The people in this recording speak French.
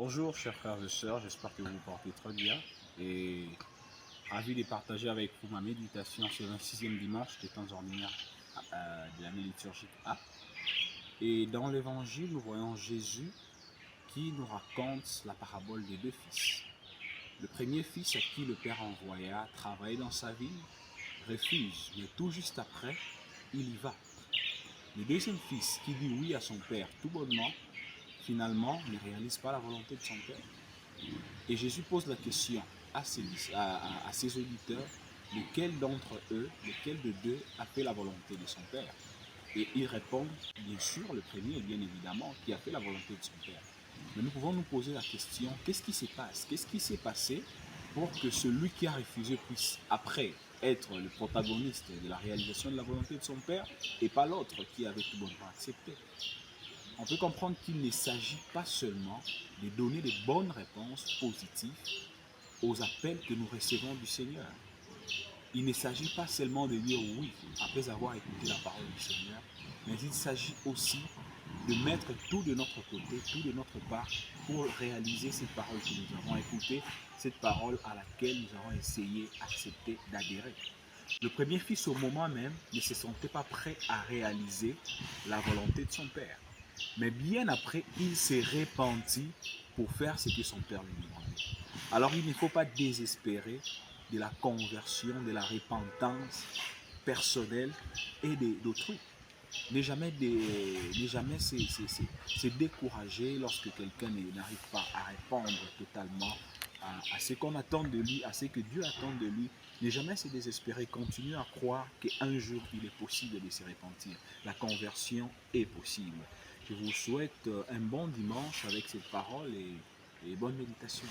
Bonjour chers frères et sœurs, j'espère que vous vous portez très bien et ravi de partager avec vous ma méditation sur le 26e dimanche des temps ordinaires de l'année liturgique A. Et dans l'évangile, nous voyons Jésus qui nous raconte la parabole des deux fils. Le premier fils à qui le père envoya travailler dans sa ville refuse, mais tout juste après, il y va. Le deuxième fils qui dit oui à son père tout bonnement, finalement ne réalise pas la volonté de son père. Et Jésus pose la question à ses auditeurs, lequel d'entre eux, lequel de deux a fait la volonté de son Père? Et ils répondent, bien sûr, le premier, bien évidemment, qui a fait la volonté de son Père. Mais nous pouvons nous poser la question, qu'est-ce qui se passe? Qu'est-ce qui s'est passé pour que celui qui a refusé puisse, après, être le protagoniste de la réalisation de la volonté de son Père et pas l'autre qui avait tout bonnement accepté? On peut comprendre qu'il ne s'agit pas seulement de donner de bonnes réponses positives aux appels que nous recevons du Seigneur. Il ne s'agit pas seulement de dire oui après avoir écouté la parole du Seigneur, mais il s'agit aussi de mettre tout de notre côté, tout de notre part pour réaliser cette parole que nous avons écoutée, cette parole à laquelle nous avons essayé, accepté, d'adhérer. Le premier fils, au moment même, ne se sentait pas prêt à réaliser la volonté de son père. Mais bien après, il s'est repenti pour faire ce que son père lui demandait. Alors il ne faut pas désespérer de la conversion, de la repentance personnelle et d'autrui. Ne jamais se décourager lorsque quelqu'un n'arrive pas à répondre totalement à ce qu'on attend de lui, à ce que Dieu attend de lui. Ne jamais se désespérer, continue à croire qu'un jour il est possible de se repentir. La conversion est possible. Je vous souhaite un bon dimanche avec cette parole et bonne méditation.